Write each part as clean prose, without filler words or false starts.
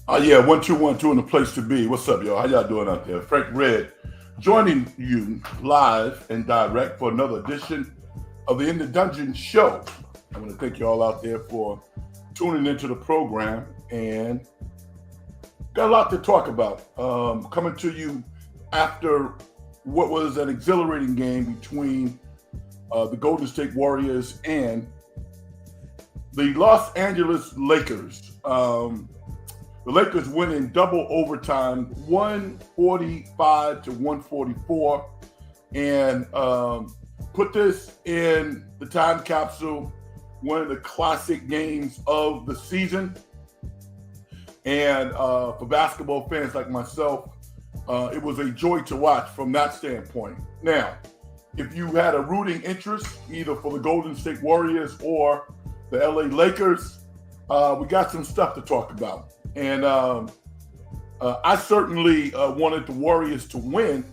Yeah, 1212 in the place to be. What's up, y'all? How y'all doing out there? Frank Red joining you live and direct for another edition of the In the Dungeon show. I want to thank you all out there for tuning into the program and got a lot to talk about. Coming to you after what was an exhilarating game between the Golden State Warriors and the Los Angeles Lakers. The Lakers win in double overtime, 145 to 144, and put this in the time capsule, one of the classic games of the season. And for basketball fans like myself, it was a joy to watch from that standpoint. Now, if you had a rooting interest, either for the Golden State Warriors or the LA Lakers, we got some stuff to talk about. And I certainly wanted the Warriors to win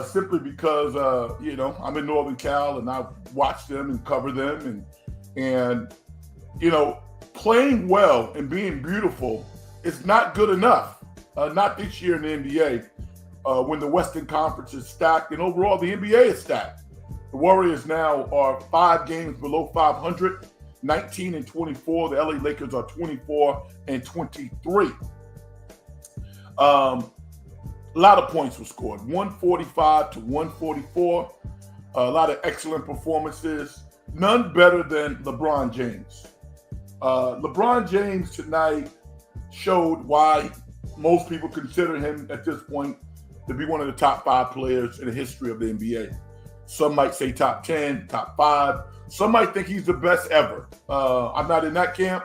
simply because, I'm in Northern Cal and I watch them and cover them. And playing well and being beautiful is not good enough. Not this year in the NBA when the Western Conference is stacked and overall the NBA is stacked. The Warriors now are 5 games below 500. 19 and 24. The LA Lakers are 24 and 23. A lot of points were scored, 145 to 144. A lot of excellent performances. None better than LeBron James. LeBron James tonight showed why most people consider him at this point to be one of the top 5 players in the history of the NBA. Some might say top 10, top 5. Some might think he's the best ever. I'm not in that camp,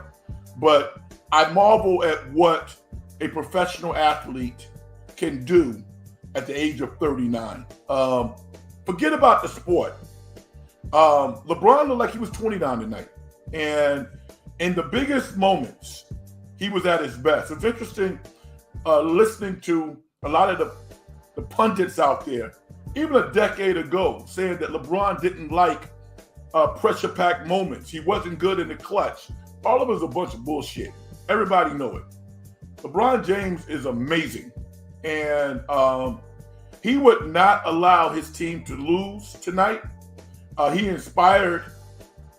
but I marvel at what a professional athlete can do at the age of 39. Forget about the sport. LeBron looked like he was 29 tonight. And in the biggest moments, he was at his best. It's interesting listening to a lot of the pundits out there, even a decade ago, saying that LeBron didn't like pressure-packed moments. He wasn't good in the clutch. All of it is a bunch of bullshit. Everybody know it. LeBron James is amazing. And he would not allow his team to lose tonight. He inspired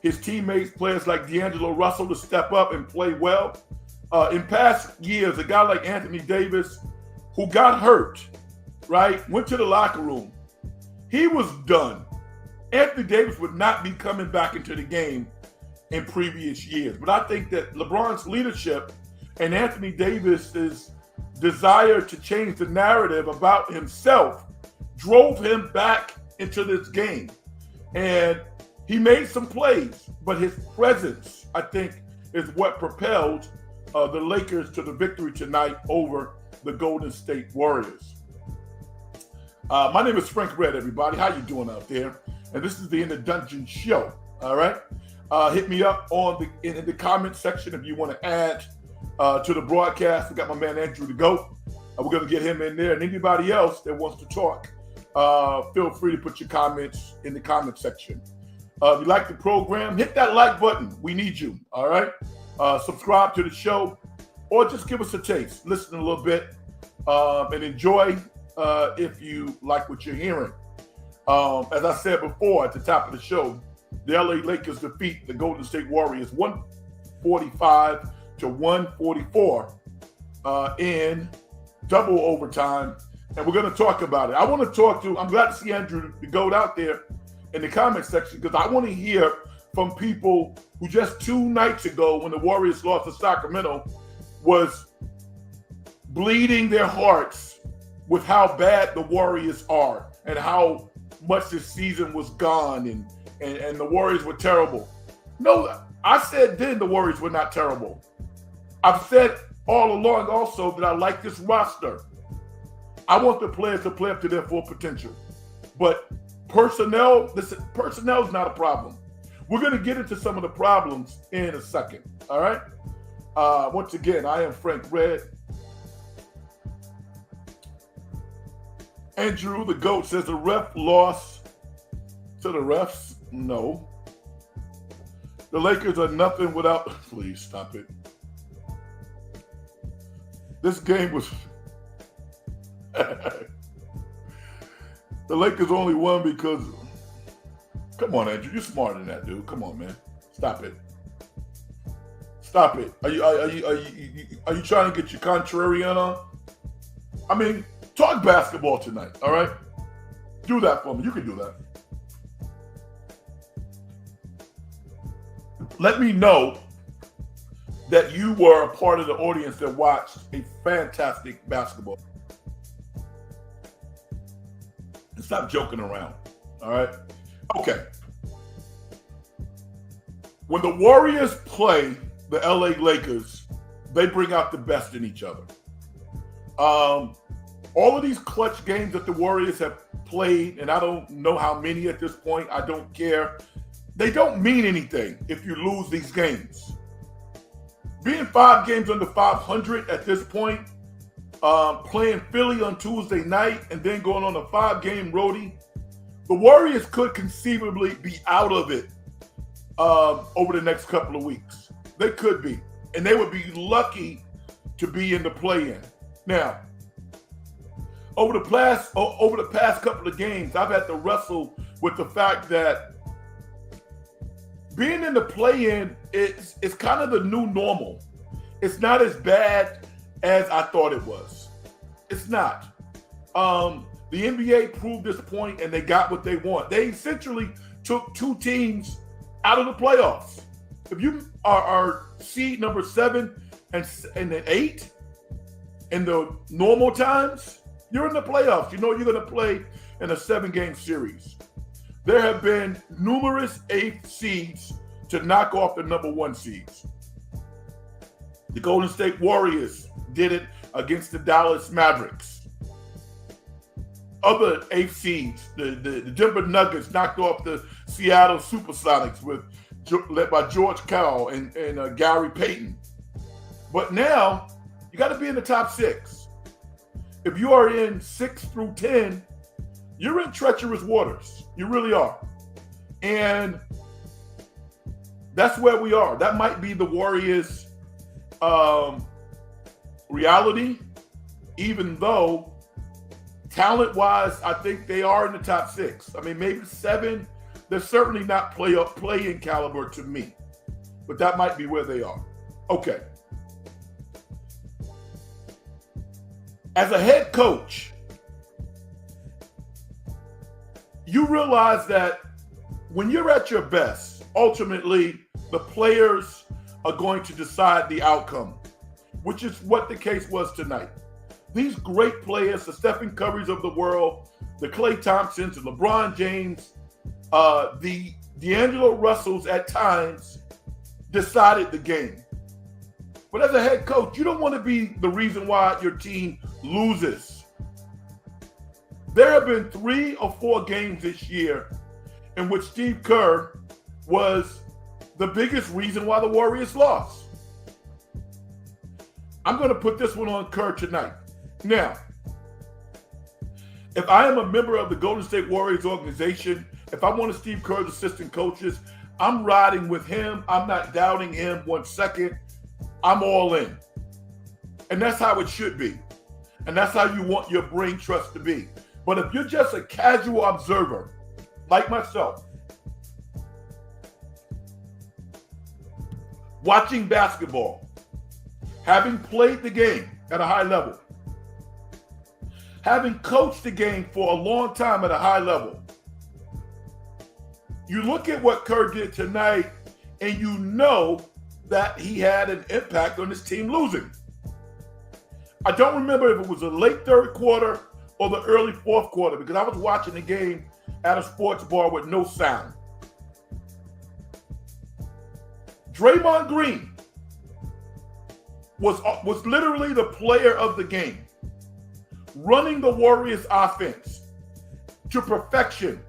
his teammates, players like D'Angelo Russell, to step up and play well. In past years, a guy like Anthony Davis, who got hurt, right, went to the locker room. He was done. Anthony Davis would not be coming back into the game in previous years. But I think that LeBron's leadership and Anthony Davis's desire to change the narrative about himself drove him back into this game. And he made some plays, but his presence, I think, is what propelled the Lakers to the victory tonight over the Golden State Warriors. My name is Frank Red, everybody. How you doing out there? And this is the In the Dungeon show. All right. Hit me up in the comment section if you want to add to the broadcast. We got my man Andrew to go. We're going to get him in there. And anybody else that wants to talk, feel free to put your comments in the comment section. If you like the program, hit that like button. We need you. All right. Subscribe to the show or just give us a taste. Listen a little bit and enjoy if you like what you're hearing. As I said before at the top of the show, the LA Lakers defeat the Golden State Warriors 145 to 144 in double overtime. And we're going to talk about it. I'm glad to see Andrew the GOAT out there in the comment section because I want to hear from people who just 2 nights ago when the Warriors lost to Sacramento was bleeding their hearts with how bad the Warriors are and how much this season was gone and the Warriors were terrible. No, I said then the Warriors were not terrible. I've said all along also that I like this roster. I want the players to play up to their full potential. But personnel is not a problem. We're going to get into some of the problems in a second, all right? Once again, I am Frank Red. Andrew, the GOAT, says the ref lost to the refs. No. The Lakers are nothing without... Please stop it. This game was the Lakers only won because, come on, Andrew, you're smarter than that, dude. Come on, man. Stop it. Stop it. Are you trying to get your contrarian on? I mean, talk basketball tonight, all right? Do that for me. You can do that. Let me know that you were a part of the audience that watched a fantastic basketball. And stop joking around, all right? Okay. When the Warriors play the LA Lakers, they bring out the best in each other. All of these clutch games that the Warriors have played, and I don't know how many at this point, I don't care. They don't mean anything if you lose these games. Being 5 games under 500 at this point, playing Philly on Tuesday night and then going on a 5-game roadie, the Warriors could conceivably be out of it over the next couple of weeks. They could be. And they would be lucky to be in the play-in. Now, over the past couple of games, I've had to wrestle with the fact that being in the play-in is kind of the new normal. It's not as bad as I thought it was. It's not. The NBA proved this point, and they got what they want. They essentially took 2 teams out of the playoffs. If you are seed number 7 and then 8 in the normal times, you're in the playoffs. You know you're going to play in a 7-game series. There have been numerous 8th seeds to knock off the number 1 seeds. The Golden State Warriors did it against the Dallas Mavericks. Other 8th seeds, the Denver Nuggets knocked off the Seattle Supersonics led by George Karl and Gary Payton. But now, you got to be in the top 6. If you are in 6 through 10, you're in treacherous waters. You really are. And that's where we are. That might be the Warriors' reality, even though talent-wise, I think they are in the top 6. I mean, maybe 7. They're certainly not play-in caliber to me, but that might be where they are. Okay. As a head coach, you realize that when you're at your best, ultimately, the players are going to decide the outcome, which is what the case was tonight. These great players, the Stephen Currys of the world, the Klay Thompsons, the LeBron James, the D'Angelo Russells at times decided the game. But as a head coach, you don't want to be the reason why your team loses. There have been 3 or 4 games this year in which Steve Kerr was the biggest reason why the Warriors lost. I'm going to put this one on Kerr tonight. Now, if I am a member of the Golden State Warriors organization, if I'm one of Steve Kerr's assistant coaches, I'm riding with him. I'm not doubting him 1 second. I'm all in. And that's how it should be. And that's how you want your brain trust to be. But if you're just a casual observer, like myself, watching basketball, having played the game at a high level, having coached the game for a long time at a high level, you look at what Kerr did tonight and you know that he had an impact on his team losing. I don't remember if it was the late 3rd quarter or the early 4th quarter because I was watching the game at a sports bar with no sound. Draymond Green was literally the player of the game, running the Warriors offense to perfection,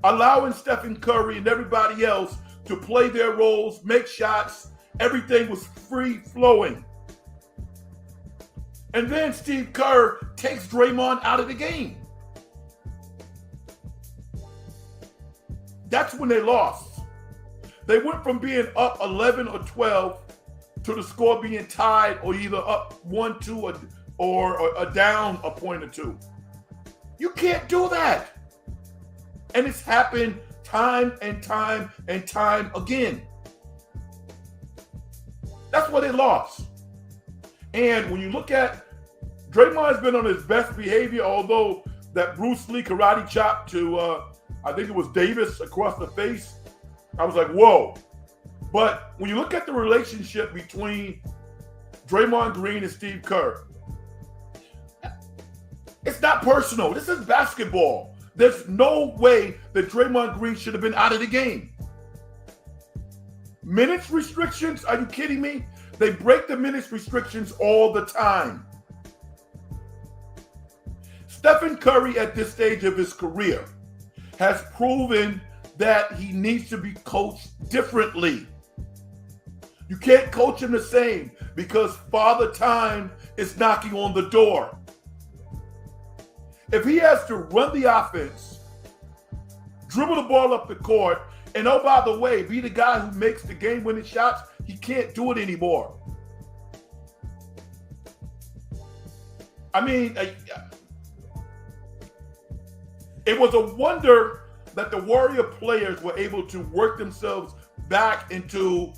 allowing Stephen Curry and everybody else to play their roles, make shots. Everything was free-flowing. And then Steve Kerr takes Draymond out of the game. That's when they lost. They went from being up 11 or 12 to the score being tied or either up 1-2 or down a point or two. You can't do that. And it's happened time and time and time again. That's why they lost. And when you look at Draymond's been on his best behavior, although that Bruce Lee karate chop to, I think it was Davis across the face, I was like, whoa. But when you look at the relationship between Draymond Green and Steve Kerr, it's not personal. This is basketball. There's no way that Draymond Green should have been out of the game. Minutes restrictions? Are you kidding me? They break the minutes restrictions all the time. Stephen Curry at this stage of his career has proven that he needs to be coached differently. You can't coach him the same because Father Time is knocking on the door. If he has to run the offense, dribble the ball up the court, and oh, by the way, be the guy who makes the game-winning shots, he can't do it anymore. I mean, it was a wonder that the Warrior players were able to work themselves back into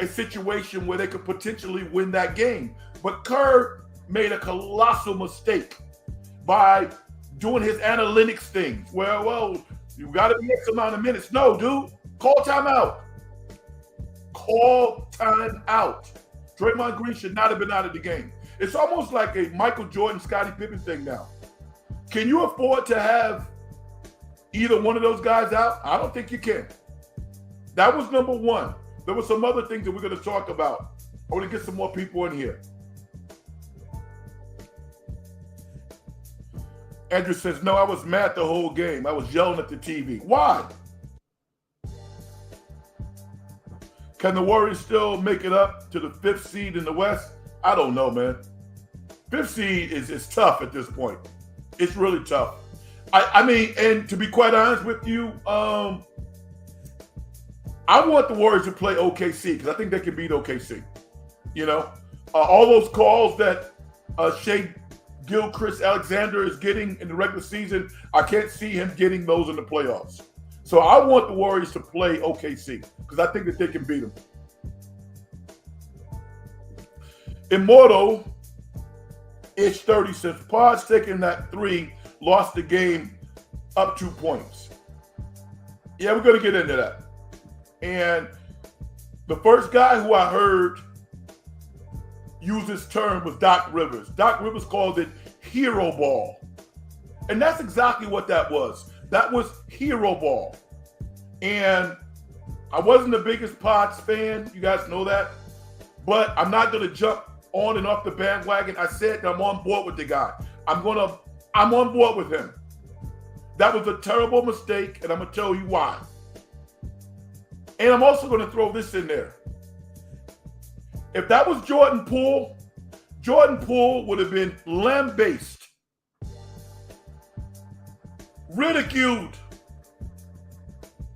a situation where they could potentially win that game. But Kerr made a colossal mistake by doing his analytics things. Well, you got to be X amount of minutes. No, dude, call timeout. Call timeout. Draymond Green should not have been out of the game. It's almost like a Michael Jordan, Scottie Pippen thing now. Can you afford to have either one of those guys out? I don't think you can. That was number one. There were some other things that we're going to talk about. I want to get some more people in here. Andrew says, no, I was mad the whole game. I was yelling at the TV. Why? Can the Warriors still make it up to the 5th seed in the West? I don't know, man. 5th seed is tough at this point. It's really tough. I mean, and to be quite honest with you, I want the Warriors to play OKC because I think they can beat OKC. You know, all those calls that Shea Gilgeous-Alexander is getting in the regular season, I can't see him getting those in the playoffs. So I want the Warriors to play OKC because I think that they can beat them. Immortal Ish 30 says, Pod's taking that 3, lost the game up 2 points. Yeah, we're going to get into that. And the first guy who I heard use this term was Doc Rivers. Doc Rivers called it hero ball. And that's exactly what that was. That was hero ball. And I wasn't the biggest Pods fan. You guys know that. But I'm not going to jump on and off the bandwagon. I said that I'm on board with the guy. I'm on board with him. That was a terrible mistake, and I'm going to tell you why. And I'm also going to throw this in there. If that was Jordan Poole would have been lambasted, ridiculed,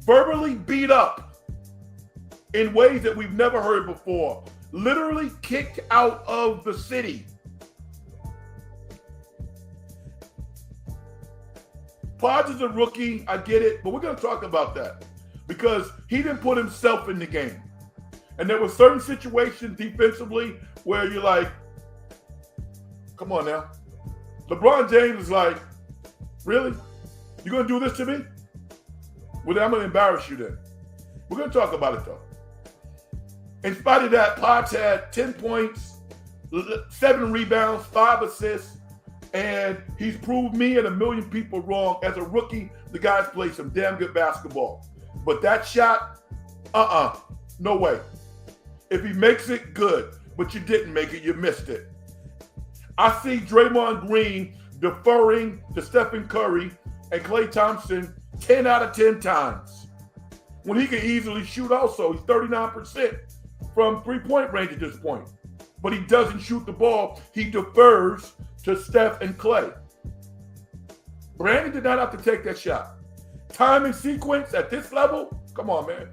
verbally beat up in ways that we've never heard before, literally kicked out of the city. Podge is a rookie, I get it, but we're going to talk about that because he didn't put himself in the game. And there were certain situations defensively where you're like, come on now. LeBron James is like, really? You're going to do this to me? Well, then I'm going to embarrass you then. We're going to talk about it though. In spite of that, Podge had 10 points, 7 rebounds, 5 assists, and he's proved me and a million people wrong. As a rookie, the guy's played some damn good basketball. But that shot, no way. If he makes it, good. But you didn't make it, you missed it. I see Draymond Green deferring to Stephen Curry and Klay Thompson 10 out of 10 times. When he can easily shoot also. He's 39% from three-point range at this point. But he doesn't shoot the ball. He defers to Steph and Klay. Brandon did not have to take that shot. Time and sequence at this level? Come on, man.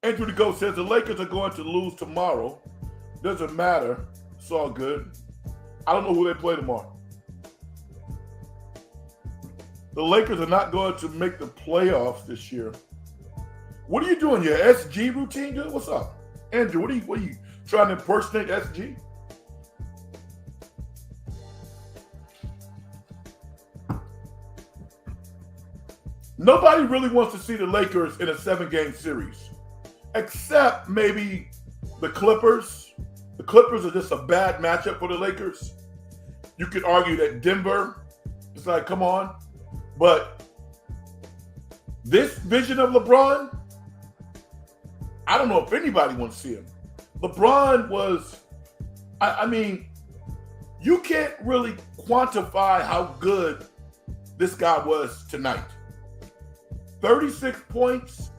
Andrew the Goat says the Lakers are going to lose tomorrow. Doesn't matter. It's all good. I don't know who they play tomorrow. The Lakers are not going to make the playoffs this year. What are you doing? Your SG routine, dude? What's up? Andrew, what are you trying to impersonate SG? Nobody really wants to see the Lakers in a 7-game series, except maybe the Clippers. The Clippers are just a bad matchup for the Lakers. You could argue that Denver is like, come on. But this vision of LeBron, I don't know if anybody wants to see him. LeBron was, I mean, you can't really quantify how good this guy was tonight. 36 points,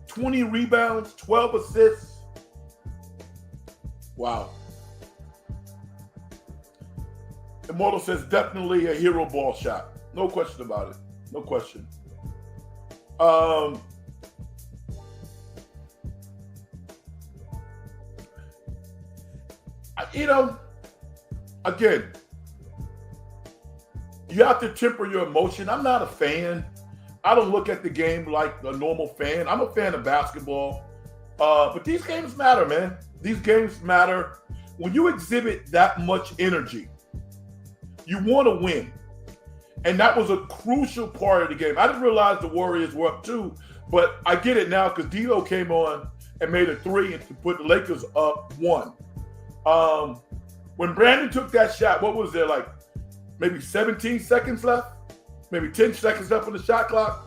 20 rebounds, 12 assists. Wow. Immortal says definitely a hero ball shot. No question about it. No question. You know, again, you have to temper your emotion. I'm not a fan. I don't look at the game like a normal fan. I'm a fan of basketball. But these games matter, man. These games matter. When you exhibit that much energy, you want to win. And that was a crucial part of the game. I didn't realize the Warriors were up 2, but I get it now because D'Lo came on and made a 3 and to put the Lakers up 1. When Brandon took that shot, what was there, like maybe 17 seconds left? Maybe 10 seconds left on the shot clock?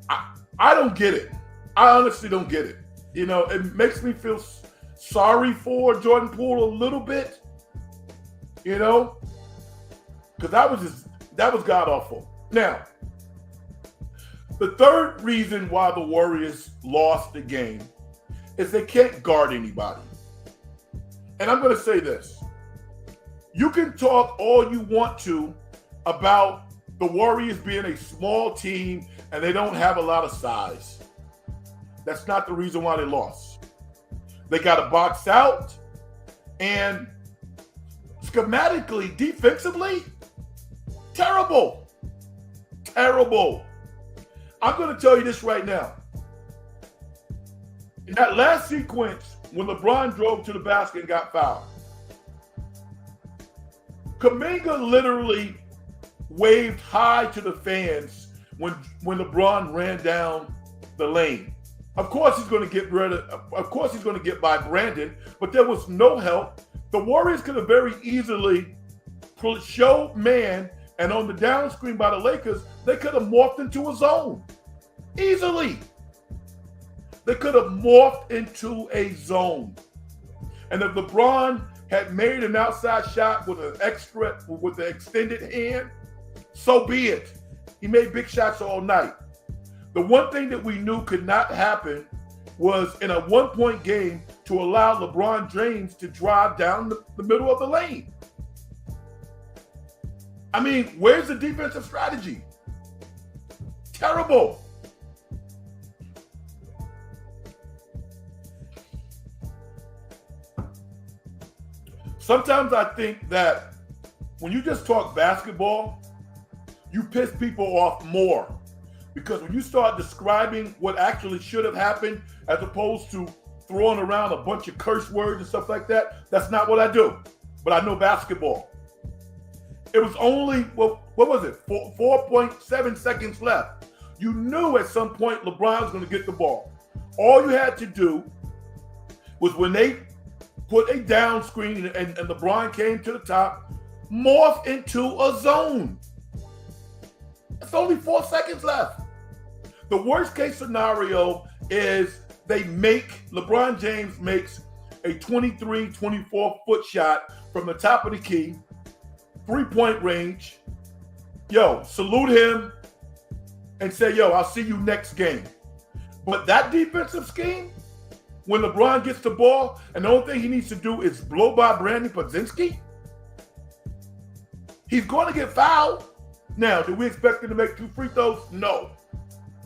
I don't get it. I honestly don't get it. You know, it makes me feel sorry for Jordan Poole a little bit, you know, because that was god-awful. Now, the third reason why the Warriors lost the game is they can't guard anybody. And I'm going to say this. You can talk all you want to about the Warriors being a small team and they don't have a lot of size. That's not the reason why they lost. They got to box out, and schematically, defensively, terrible. Terrible. I'm going to tell you this right now. In that last sequence, when LeBron drove to the basket and got fouled, Kuminga literally waved hi to the fans when LeBron ran down the lane. Of course he's going to get by Brandon, but there was no help. The Warriors could have very easily showed man, and on the down screen by the Lakers, they could have morphed into a zone. Easily. They could have morphed into a zone. And if LeBron had made an outside shot with the extended hand, so be it. He made big shots all night. The one thing that we knew could not happen was in a 1-point game to allow LeBron James to drive down the middle of the lane. I mean, where's the defensive strategy? Terrible. Sometimes I think that when you just talk basketball, you piss people off more. Because when you start describing what actually should have happened as opposed to throwing around a bunch of curse words and stuff like that, that's not what I do. But I know basketball. It was only, what was it, 4.7 seconds left. You knew at some point LeBron was going to get the ball. All you had to do was when they put a down screen and LeBron came to the top, morph into a zone. It's only 4 seconds left. The worst case scenario is LeBron James makes a 23, 24-foot shot from the top of the key, 3-point range. Yo, salute him and say, yo, I'll see you next game. But that defensive scheme, when LeBron gets the ball and the only thing he needs to do is blow by Brandon Podzinski, he's going to get fouled. Now, do we expect him to make 2 free throws? No.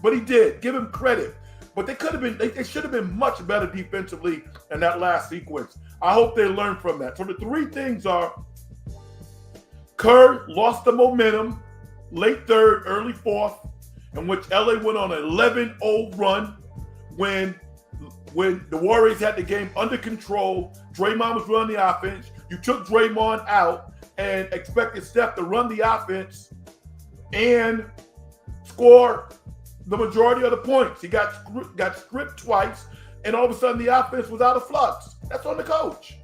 But he did. Give him credit. but they could have been. They should have been much better defensively in that last sequence. I hope they learn from that. So the three things are: Kerr lost the momentum, late third, early fourth, in which LA went on an 11-0 run when the Warriors had the game under control. Draymond was running the offense. You took Draymond out and expected Steph to run the offense and score the majority of the points. He got stripped twice, and all of a sudden the offense was out of flux. That's on the coach.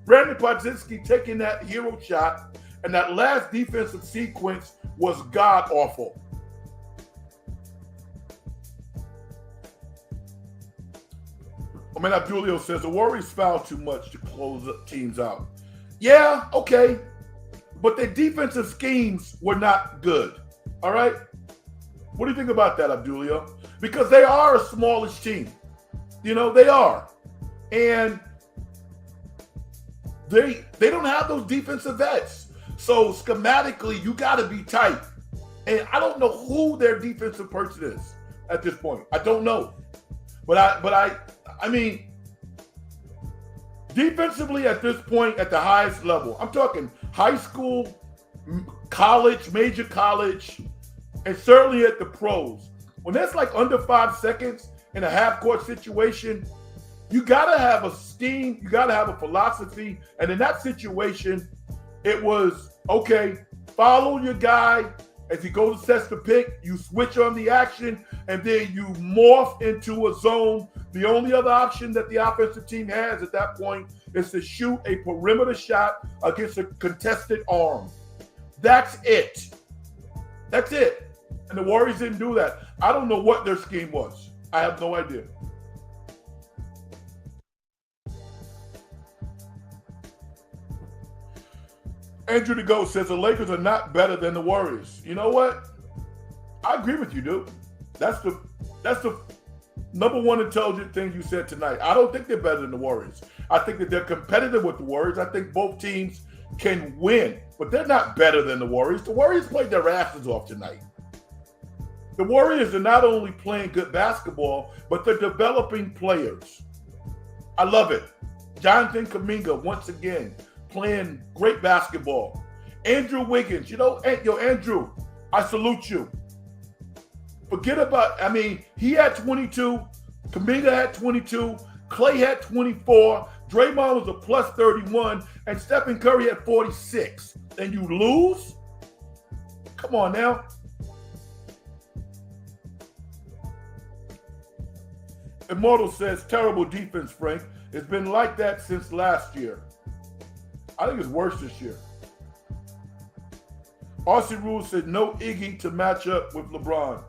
Brandon Podzinski taking that hero shot, and that last defensive sequence was god-awful. Abdulio says the Warriors foul too much to close teams out. Yeah, okay. But their defensive schemes were not good. All right? What do you think about that, Abdulio? Because they are a smallish team. You know, they are. And they don't have those defensive vets. So schematically, you got to be tight. And I don't know who their defensive person is at this point. I don't know. But I mean, defensively at this point at the highest level, I'm talking high school, college, major college, and certainly at the pros. When that's like under 5 seconds in a half-court situation, you got to have a scheme, you got to have a philosophy. And in that situation, it was, okay, follow your guy. As he goes to set the pick, you switch on the action, and then you morph into a zone. The only other option that the offensive team has at that point is to shoot a perimeter shot against a contested arm. That's it. That's it. And the Warriors didn't do that. I don't know what their scheme was. I have no idea. Andrew the Goat says the Lakers are not better than the Warriors. You know what? I agree with you, dude. That's the number one intelligent thing you said tonight. I don't think they're better than the Warriors. I think that they're competitive with the Warriors. I think both teams can win, but they're not better than the Warriors. The Warriors played their asses off tonight. The Warriors are not only playing good basketball, but they're developing players. I love it. Jonathan Kuminga, once again, playing great basketball. Andrew Wiggins, Andrew, I salute you. Forget about, he had 22, Kuminga had 22, Clay had 24, Draymond was a plus 31, and Stephen Curry had 46. And you lose? Come on now. Immortal says, terrible defense, Frank. It's been like that since last year. I think it's worse this year. RC Rule said no Iggy to match up with LeBron.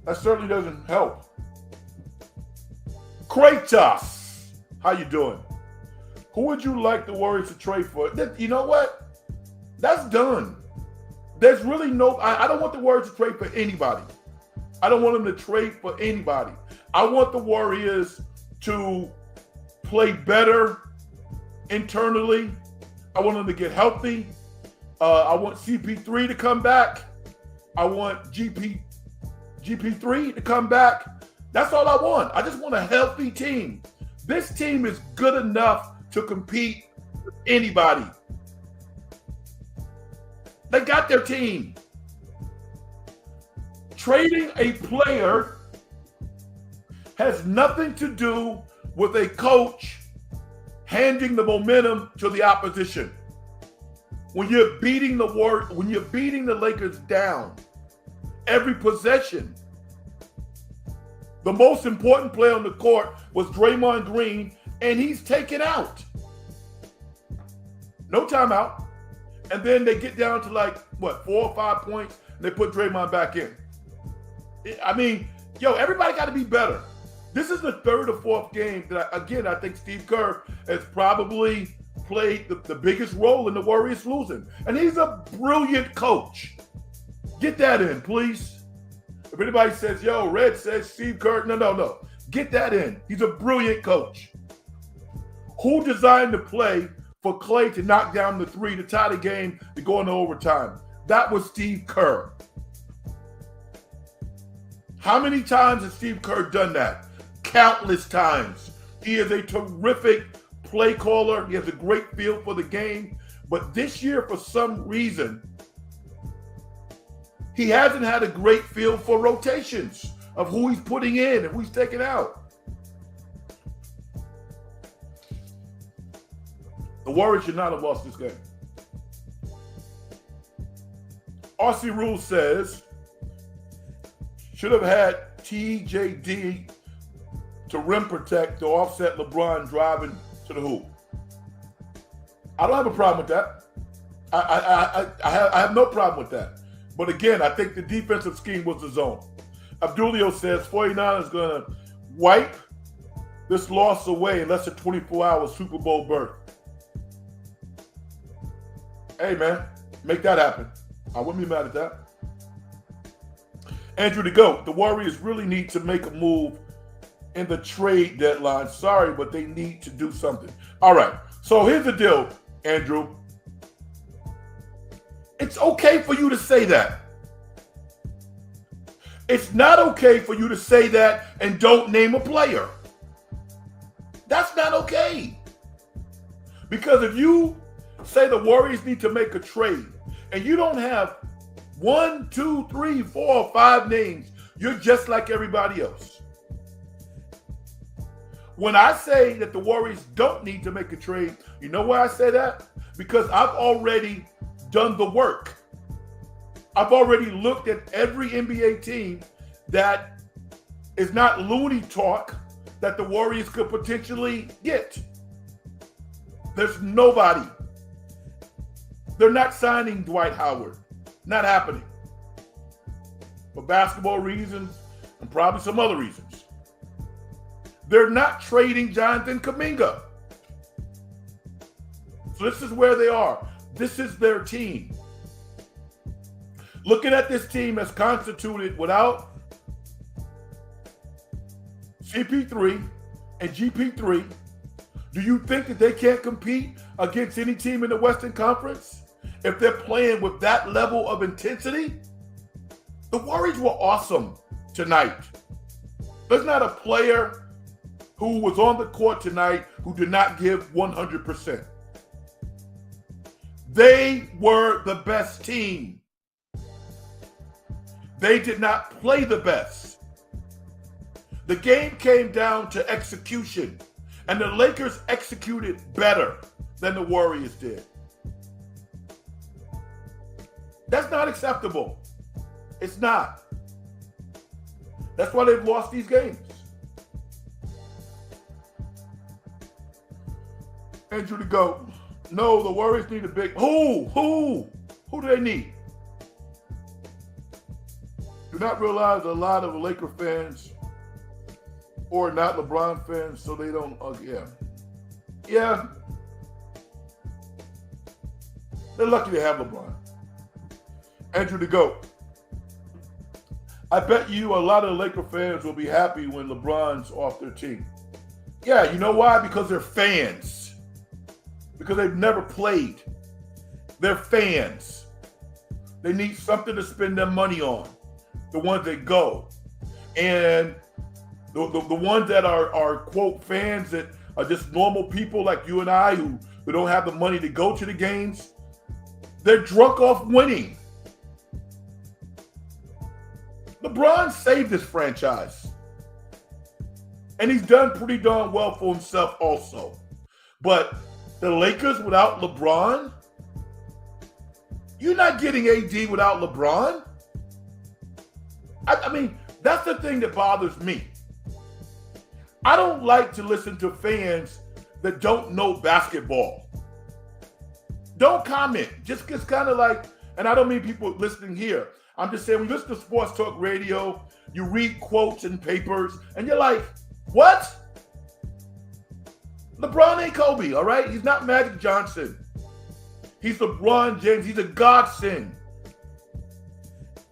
That certainly doesn't help. Kratos, how you doing? Who would you like the Warriors to trade for? You know what? That's done. There's really no, I don't want the Warriors to trade for anybody. I don't want them to trade for anybody. I want the Warriors to play better internally. I want them to get healthy. I want CP3 to come back. I want GP3 to come back. That's all I want. I just want a healthy team. This team is good enough to compete with anybody. They got their team. Trading a player has nothing to do with a coach handing the momentum to the opposition. When you're beating the Lakers down every possession, the most important player on the court was Draymond Green, and he's taken out. No timeout. And then they get down to 4 or 5 points, and they put Draymond back in. Everybody got to be better. This is the third or fourth game that, I think Steve Kerr has probably played the biggest role in the Warriors losing. And he's a brilliant coach. Get that in, please. If anybody says, Red says Steve Kerr, no. Get that in. He's a brilliant coach. Who designed the play for Clay to knock down the three to tie the game to go into overtime? That was Steve Kerr. How many times has Steve Kerr done that? Countless times. He is a terrific play caller. He has a great feel for the game. But this year, for some reason, he hasn't had a great feel for rotations of who he's putting in and who he's taking out. The Warriors should not have lost this game. RC Rule says, should have had TJD to rim protect to offset LeBron driving to the hoop. I don't have a problem with that. I have no problem with that. But again, I think the defensive scheme was the zone. Abdulio says 49 is going to wipe this loss away in less than 24 hours Super Bowl berth. Hey, man, make that happen. I wouldn't be mad at that. Andrew the GOAT, the Warriors really need to make a move in the trade deadline. Sorry, but they need to do something. All right, so here's the deal, Andrew. It's okay for you to say that. It's not okay for you to say that and don't name a player. That's not okay. Because if you say the Warriors need to make a trade and you don't have 1, 2, 3, 4, 5 names, you're just like everybody else. When I say that the Warriors don't need to make a trade, you know why I say that? Because I've already done the work. I've already looked at every NBA team that is not loony talk that the Warriors could potentially get. There's nobody. They're not signing Dwight Howard. Not happening. For basketball reasons and probably some other reasons. They're not trading Jonathan Kuminga. So this is where they are. This is their team. Looking at this team as constituted without CP3 and GP3, do you think that they can't compete against any team in the Western Conference if they're playing with that level of intensity? The Warriors were awesome tonight. There's not a player who was on the court tonight who did not give 100%. They were the best team. They did not play the best. The game came down to execution, and the Lakers executed better than the Warriors did. That's not acceptable. It's not. That's why they've lost these games. Andrew the GOAT. No, the Warriors need a big... Who do they need? Do not realize a lot of Laker fans or not LeBron fans, so they don't... Yeah. They're lucky to have LeBron. Andrew the GOAT. I bet you a lot of Laker fans will be happy when LeBron's off their team. Yeah, you know why? Because they're fans. Because they've never played. They're fans. They need something to spend their money on. The ones that go. And the ones that are, quote, fans that are just normal people like you and I who don't have the money to go to the games, they're drunk off winning. LeBron saved this franchise. And he's done pretty darn well for himself also. But the Lakers without LeBron? You're not getting AD without LeBron? I mean, that's the thing that bothers me. I don't like to listen to fans that don't know basketball. Don't comment. Just kind of like, and I don't mean people listening here. I'm just saying, when you listen to sports talk radio, you read quotes in papers, and you're like, what? LeBron ain't Kobe, all right? He's not Magic Johnson. He's LeBron James. He's a godsend.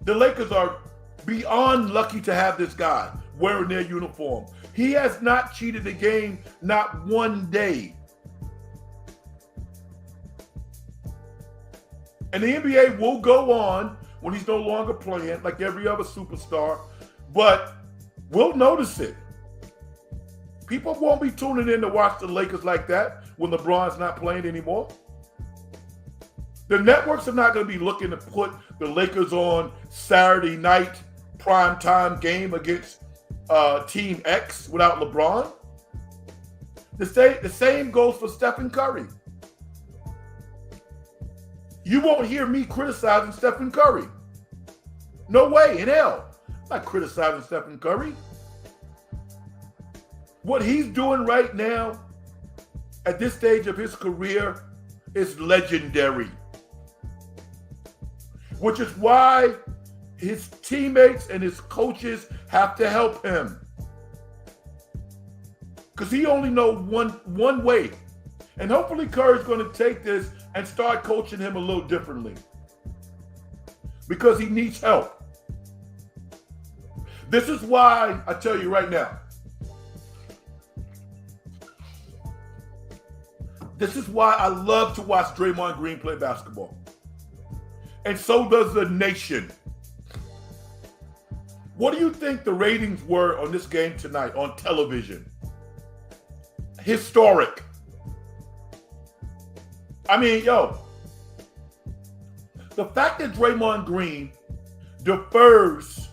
The Lakers are beyond lucky to have this guy wearing their uniform. He has not cheated the game, not one day. And the NBA will go on when he's no longer playing, like every other superstar, but we'll notice it. People won't be tuning in to watch the Lakers like that when LeBron's not playing anymore. The networks are not going to be looking to put the Lakers on Saturday night primetime game against Team X without LeBron. The same goes for Stephen Curry. You won't hear me criticizing Stephen Curry. No way in hell. I'm not criticizing Stephen Curry. What he's doing right now at this stage of his career is legendary. Which is why his teammates and his coaches have to help him. Because he only knows one way. And hopefully Curry's going to take this and start coaching him a little differently. Because he needs help. This is why, I tell you right now, this is why I love to watch Draymond Green play basketball. And so does the nation. What do you think the ratings were on this game tonight on television? Historic. I mean, yo, the fact that Draymond Green defers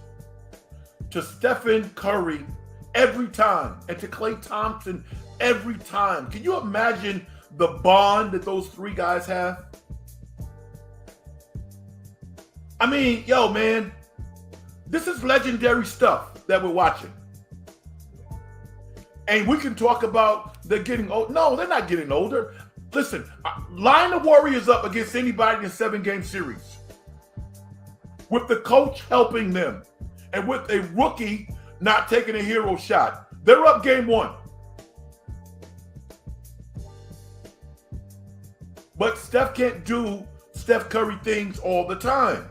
to Stephen Curry every time and to Klay Thompson every time. Can you imagine the bond that those three guys have? I mean, yo, man, this is legendary stuff that we're watching. And we can talk about they're getting old. No, they're not getting older. Listen, line the Warriors up against anybody in a 7-game series with the coach helping them and with a rookie not taking a hero shot. They're up game 1. But Steph can't do Steph Curry things all the time.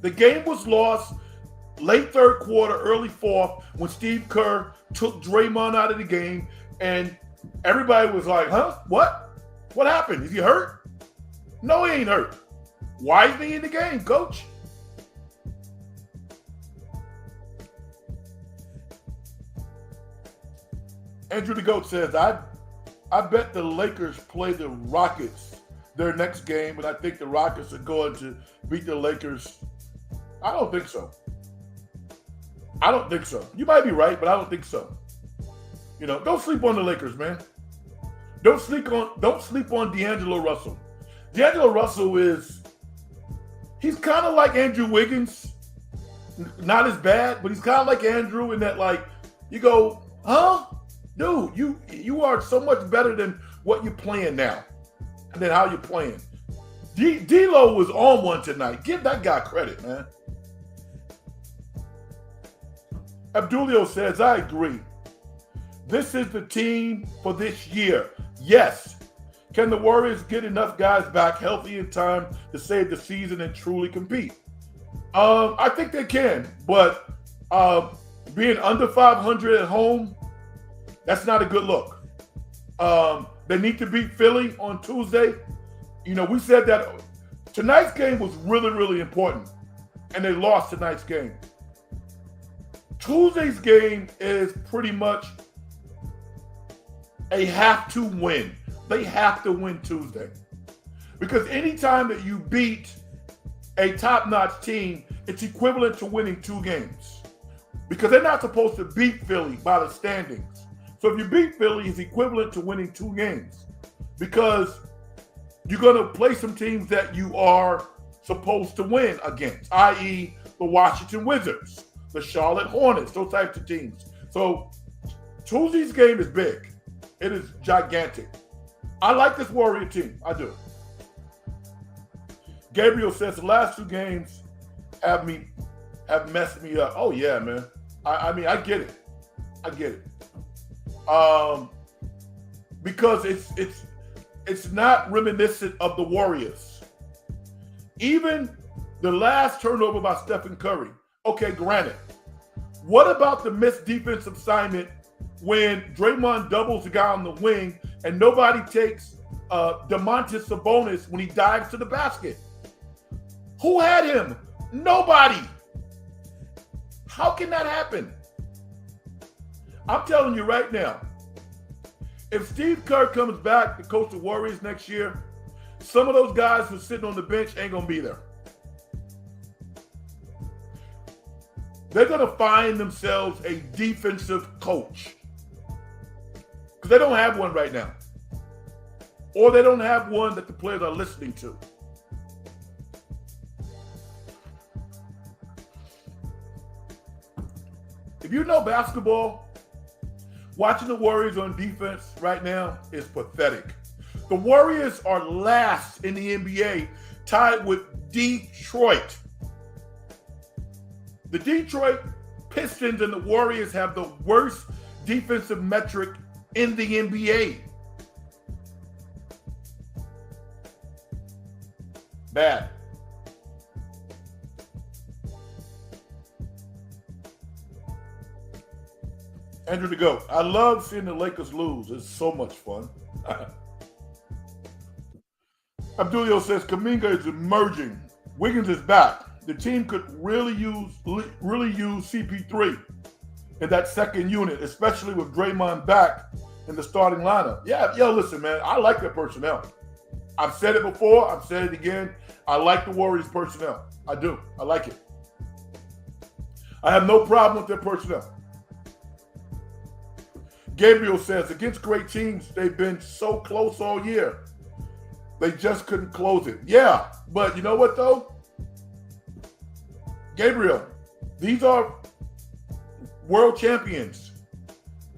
The game was lost late third quarter, early fourth, when Steve Kerr took Draymond out of the game, and everybody was like, huh? What? What happened? Is he hurt? No, he ain't hurt. Why is he in the game, coach? Andrew the GOAT says, I bet the Lakers play the Rockets their next game, and I think the Rockets are going to beat the Lakers. I don't think so. I don't think so. You might be right, but I don't think so. You know, don't sleep on the Lakers, man. Don't sleep on D'Angelo Russell. D'Angelo Russell he's kind of like Andrew Wiggins. Not as bad, but he's kind of like Andrew in that, like, you go, huh? Dude, you are so much better than what you're playing now and then how you're playing. D'Lo was on one tonight. Give that guy credit, man. Abdulio says, I agree. This is the team for this year. Yes. Can the Warriors get enough guys back healthy in time to save the season and truly compete? I think they can, but being under 500 at home, that's not a good look. They need to beat Philly on Tuesday. You know, we said that tonight's game was really, really important, and they lost tonight's game. Tuesday's game is pretty much a have to win. They have to win Tuesday. Because anytime that you beat a top-notch team, it's equivalent to winning 2 games. Because they're not supposed to beat Philly by the standings. So if you beat Philly, it's equivalent to winning 2 games. Because you're going to play some teams that you are supposed to win against, i.e. the Washington Wizards, the Charlotte Hornets, those types of teams. So Tuesday's game is big. It is gigantic. I like this Warrior team. I do. Gabriel says the last 2 games have messed me up. Oh yeah, man. I mean, I get it. I get it. Because it's not reminiscent of the Warriors. Even the last turnover by Stephen Curry. Okay, granted. What about the missed defensive assignment when Draymond doubles the guy on the wing and nobody takes Domantas Sabonis when he dives to the basket? Who had him? Nobody. How can that happen? I'm telling you right now, if Steve Kerr comes back to coach the Warriors next year, some of those guys who are sitting on the bench ain't going to be there. They're going to find themselves a defensive coach because they don't have one right now. Or they don't have one that the players are listening to. If you know basketball, watching the Warriors on defense right now is pathetic. The Warriors are last in the NBA, tied with Detroit. The Detroit Pistons and the Warriors have the worst defensive metric in the NBA. Bad. Andrew the GOAT. I love seeing the Lakers lose. It's so much fun. Abdulio says Kuminga is emerging. Wiggins is back. The team could really use CP3 in that second unit, especially with Draymond back in the starting lineup. Yeah, listen, man, I like their personnel. I've said it before. I've said it again. I like the Warriors personnel. I do. I like it. I have no problem with their personnel. Gabriel says, against great teams, they've been so close all year. They just couldn't close it. Yeah, but you know what, though? Gabriel, these are world champions.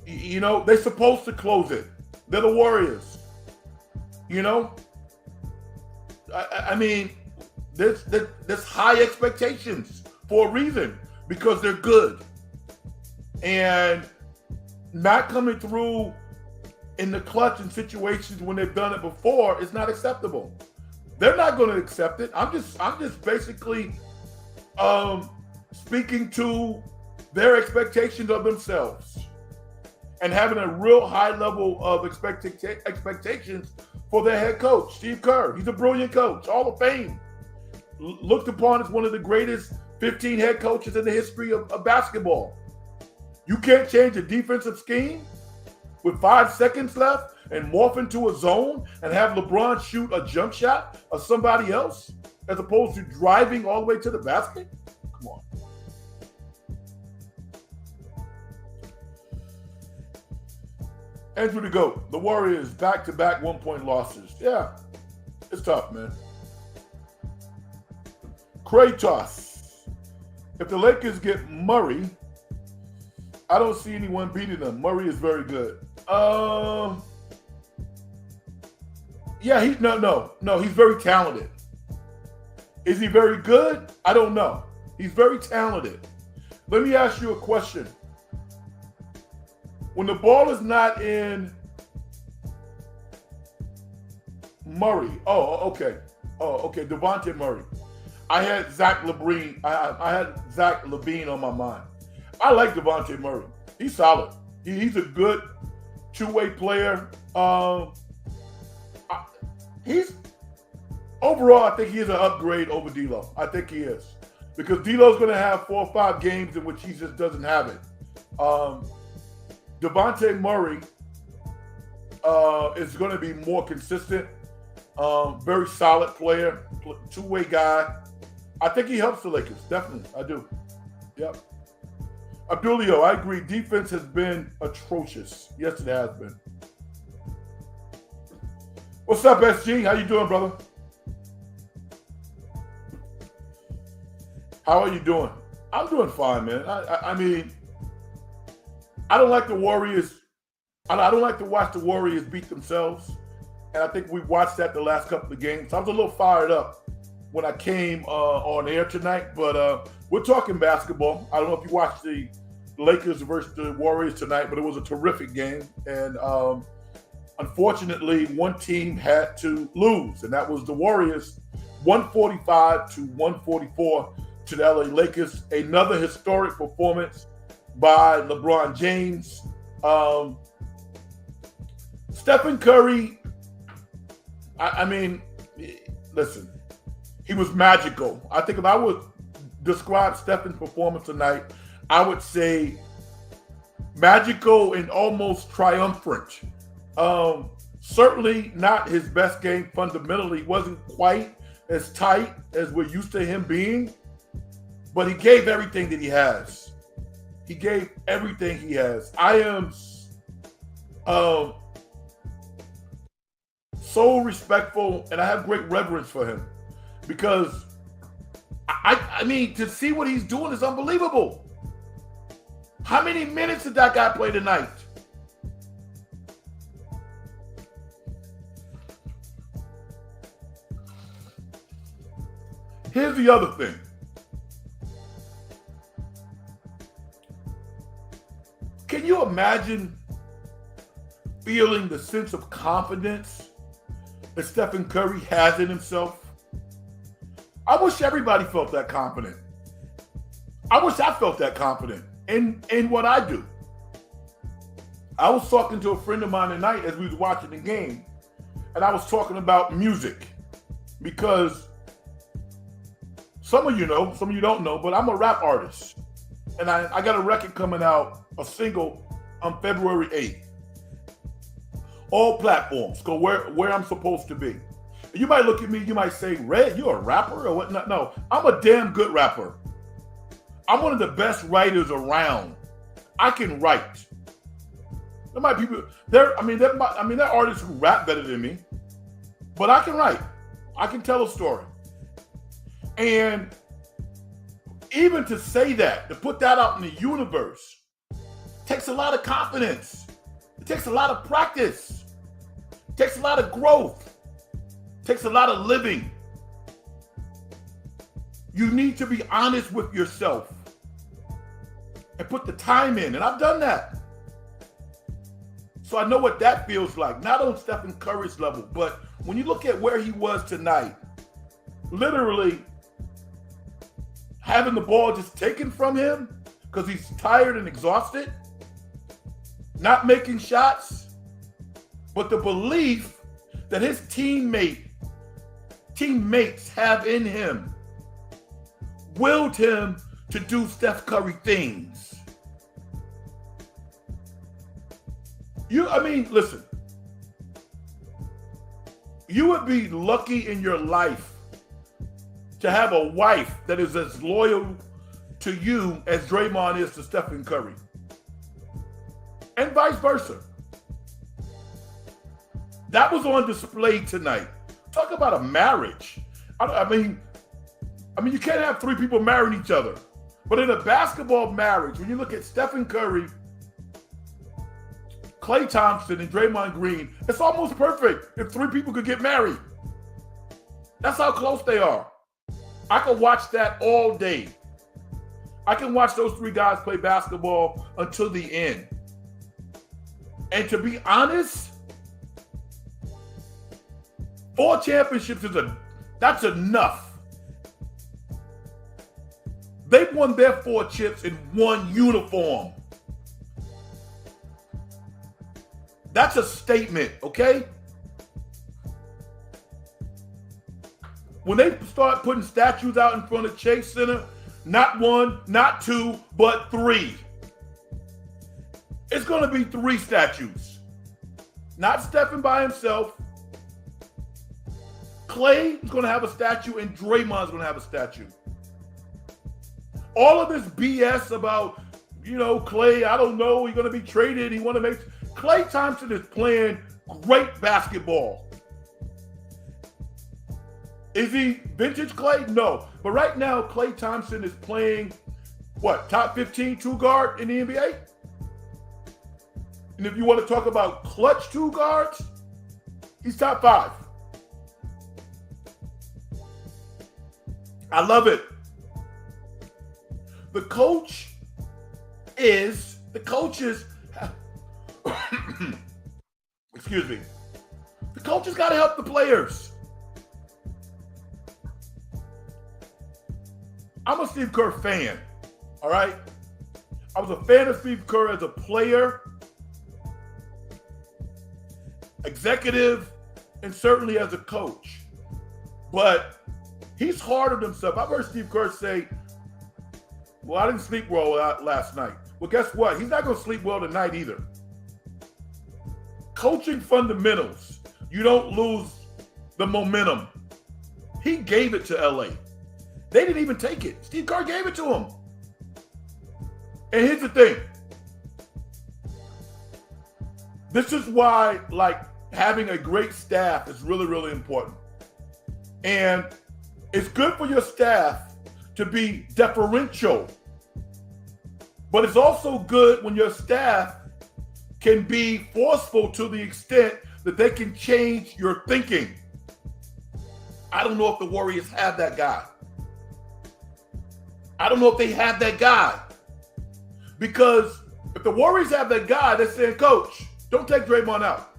You know, they're supposed to close it. They're the Warriors. You know? I mean, there's high expectations for a reason because they're good. And not coming through in the clutch in situations when they've done it before is not acceptable. They're not going to accept it. I'm just basically speaking to their expectations of themselves and having a real high level of expectations for their head coach, Steve Kerr. He's a brilliant coach, Hall of Fame. Looked upon as one of the greatest 15 head coaches in the history of basketball. You can't change a defensive scheme with 5 seconds left and morph into a zone and have LeBron shoot a jump shot of somebody else as opposed to driving all the way to the basket? Come on. Andrew the GOAT, the Warriors back-to-back 1-point losses. Yeah, it's tough, man. Kratos, if the Lakers get Murray, I don't see anyone beating them. Murray is very good. Yeah, he's very talented. Is he very good? I don't know. He's very talented. Let me ask you a question. When the ball is not in Murray, okay, Devontae Murray. I had Zach LaVine. I had Zach LaVine on my mind. I like Devontae Murray. He's solid. He's a good two-way player. Overall, I think he is an upgrade over D'Lo. I think he is. Because D'Lo's going to have 4 or 5 games in which he just doesn't have it. Devontae Murray is going to be more consistent. Very solid player. Two-way guy. I think he helps the Lakers. Definitely. I do. Yep. Abdulio, I agree. Defense has been atrocious. Yes, it has been. What's up, SG? How you doing, brother? How are you doing? I'm doing fine, man. I mean, I don't like the Warriors. I don't like to watch the Warriors beat themselves. And I think we watched that the last couple of games. I was a little fired up when I came on air tonight. But we're talking basketball. I don't know if you watched the Lakers versus the Warriors tonight, but it was a terrific game. And unfortunately, one team had to lose, and that was the Warriors, 145-144 to the LA Lakers. Another historic performance by LeBron James. Stephen Curry, I mean, listen, he was magical. I think if I would describe Stephen's performance tonight, I would say, magical and almost triumphant. Certainly not his best game fundamentally. Wasn't quite as tight as we're used to him being, but he gave everything that he has. He gave everything he has. I am so respectful, and I have great reverence for him because I mean, to see what he's doing is unbelievable. How many minutes did that guy play tonight? Here's the other thing. Can you imagine feeling the sense of confidence that Stephen Curry has in himself? I wish everybody felt that confident. I wish I felt that confident in what I do. I was talking to a friend of mine tonight as we was watching the game, and I was talking about music because some of you know, some of you don't know, but I'm a rap artist. And I got a record coming out, a single, on February 8th. All platforms, go where I'm supposed to be. You might look at me, you might say, Red, you're a rapper or what? No, I'm a damn good rapper. I'm one of the best writers around. I can write. There might be people, there are artists who rap better than me, but I can write. I can tell a story. And even to say that, to put that out in the universe, takes a lot of confidence. It takes a lot of practice. It takes a lot of growth. It takes a lot of living. You need to be honest with yourself and put the time in. And I've done that. So I know what that feels like. Not on Stephen Curry's level, but when you look at where he was tonight, literally having the ball just taken from him because he's tired and exhausted, not making shots, but the belief that his teammates have in him willed him to do Steph Curry things. Listen, you would be lucky in your life to have a wife that is as loyal to you as Draymond is to Stephen Curry. And vice versa. That was on display tonight. Talk about a marriage. I mean, you can't have three people marrying each other. But in a basketball marriage, when you look at Stephen Curry, Klay Thompson, and Draymond Green, it's almost perfect if three people could get married. That's how close they are. I could watch that all day. I can watch those three guys play basketball until the end. And to be honest, 4 championships that's enough. They've won their 4 chips in one uniform. That's a statement, okay? When they start putting statues out in front of Chase Center, not 1, not 2, but 3. It's going to be 3 statues. Not Stephen by himself. Klay is going to have a statue, and Draymond's going to have a statue. All of this BS about, Klay, I don't know, he's going to be traded. He want to make... Klay Thompson is playing great basketball. Is he vintage Klay? No. But right now, Klay Thompson is playing, top 15 two guard in the NBA? And if you want to talk about clutch two guards, he's top 5. I love it. The coach is excuse me. The coach has got to help the players. I'm a Steve Kerr fan, all right? I was a fan of Steve Kerr as a player, executive, and certainly as a coach. But he's hard on himself. I've heard Steve Kerr say, Well, I didn't sleep well last night. Well, guess what? He's not going to sleep well tonight either. Coaching fundamentals. You don't lose the momentum. He gave it to LA. They didn't even take it. Steve Kerr gave it to him. And here's the thing. This is why, like, having a great staff is really, really important. And it's good for your staff to be deferential. But it's also good when your staff can be forceful to the extent that they can change your thinking. I don't know if the Warriors have that guy. I don't know if they have that guy. Because if the Warriors have that guy, they're saying, Coach, don't take Draymond out.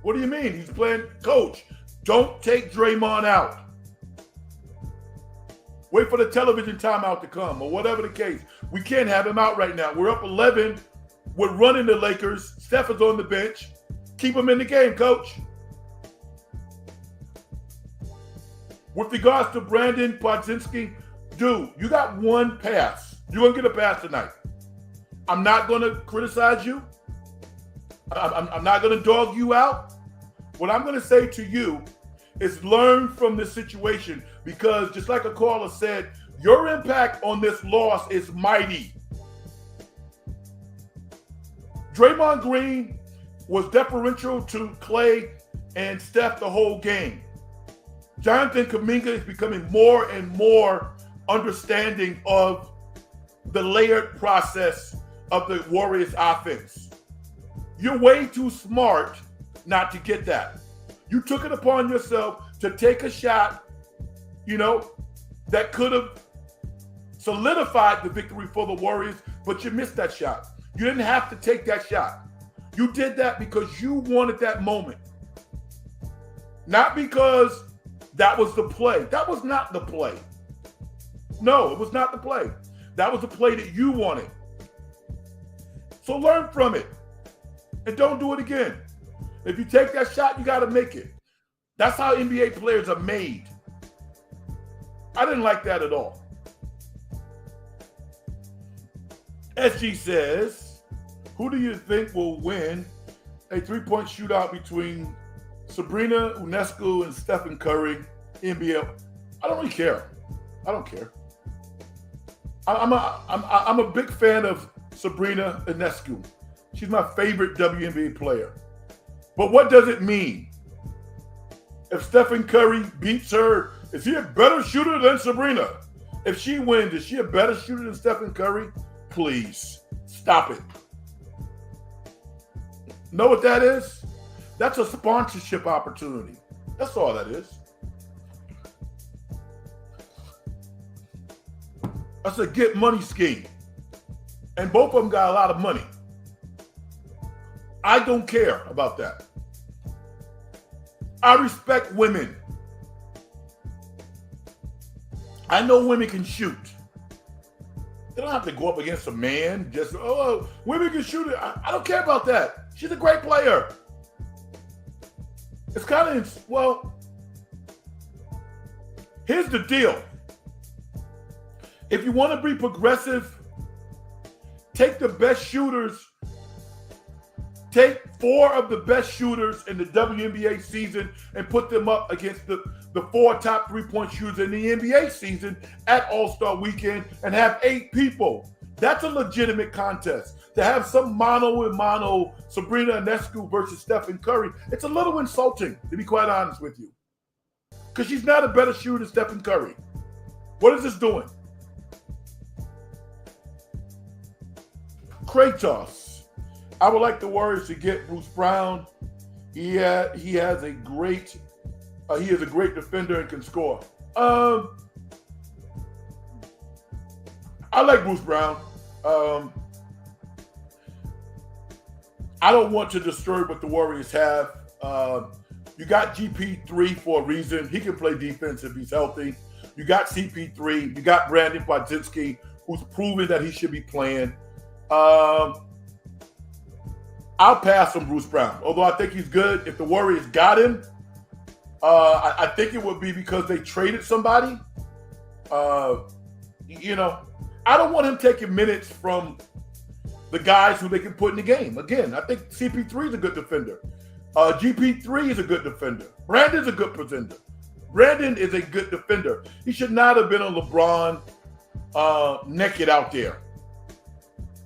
What do you mean? He's playing coach. Don't take Draymond out. Wait for the television timeout to come or whatever the case. We can't have him out right now. We're up 11. We're running the Lakers. Steph is on the bench. Keep him in the game, Coach. With regards to Brandon Podzinski, dude, you got one pass. You're going to get a pass tonight. I'm not going to criticize you. I'm not going to dog you out. What I'm going to say to you is learn from this situation, because just like a caller said, your impact on this loss is mighty. Draymond Green was deferential to Clay and Steph the whole game. Jonathan Kuminga is becoming more and more understanding of the layered process of the Warriors offense. You're way too smart not to get that. You took it upon yourself to take a shot, that could have solidified the victory for the Warriors, but you missed that shot. You didn't have to take that shot. You did that because you wanted that moment. Not because that was the play. That was not the play. No, it was not the play. That was the play that you wanted. So learn from it and don't do it again. If you take that shot, you got to make it. That's how NBA players are made. I didn't like that at all. SG says, who do you think will win a three-point shootout between Sabrina Ionescu and Stephen Curry, NBA? I don't really care. I don't care. I'm a big fan of Sabrina Ionescu. She's my favorite WNBA player. But what does it mean? If Stephen Curry beats her, is he a better shooter than Sabrina? If she wins, is she a better shooter than Stephen Curry? Please, stop it. Know what that is? That's a sponsorship opportunity. That's all that is. That's a get money scheme. And both of them got a lot of money. I don't care about that. I respect women. I know women can shoot. They don't have to go up against a man. Just, women can shoot it. I don't care about that. She's a great player. It's kind of, here's the deal. If you want to be progressive, take the best shooters. Take 4 of the best shooters in the WNBA season and put them up against the 4 top three-point shooters in the NBA season at All-Star Weekend and have 8 people. That's a legitimate contest. To have some mano and mano, Sabrina Ionescu versus Stephen Curry, it's a little insulting, to be quite honest with you. Because she's not a better shooter than Stephen Curry. What is this doing? Kratos. I would like the Warriors to get Bruce Brown. He is a great defender and can score. I like Bruce Brown. I don't want to destroy what the Warriors have. You got GP3 for a reason. He can play defense if he's healthy. You got CP3. You got Brandon Podzinski, who's proven that he should be playing. I'll pass on Bruce Brown, although I think he's good. If the Warriors got him, I think it would be because they traded somebody. You know, I don't want him taking minutes from the guys who they can put in the game. Again, I think CP3 is a good defender. GP3 is a good defender. Brandon's a good defender. Brandon is a good defender. He should not have been on LeBron naked out there.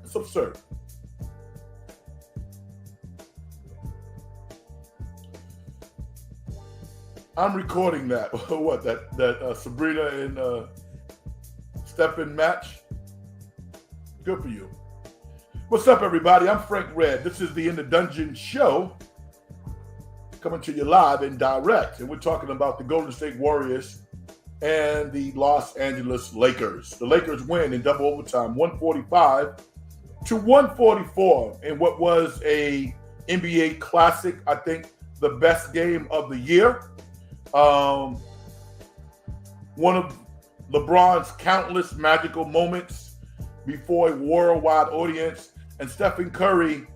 It's absurd. I'm recording that. What, that Sabrina and Stephen match? Good for you. What's up, everybody? I'm Frank Red. This is the In the Dungeon show, coming to you live and direct. And we're talking about the Golden State Warriors and the Los Angeles Lakers. The Lakers win in double overtime, 145-144, in what was a NBA classic. I think the best game of the year. One of LeBron's countless magical moments before a worldwide audience. And Stephen Curry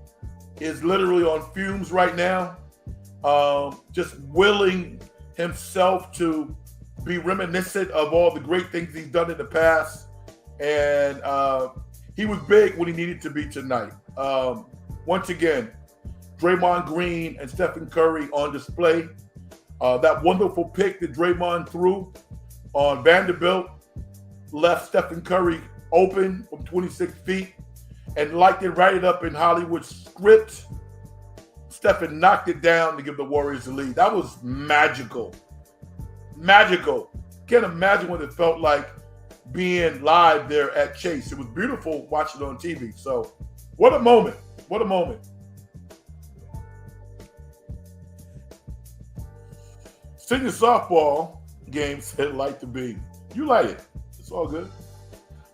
is literally on fumes right now, just willing himself to be reminiscent of all the great things he's done in the past. And he was big when he needed to be tonight. Once again, Draymond Green and Stephen Curry on display. That wonderful pick that Draymond threw on Vanderbilt left Stephen Curry open from 26 feet. And like they write it up in Hollywood script, Stephen knocked it down to give the Warriors the lead. That was magical. Magical. Can't imagine what it felt like being live there at Chase. It was beautiful watching it on TV. So what a moment. What a moment. Senior softball game said light the beam. You light it. It's all good.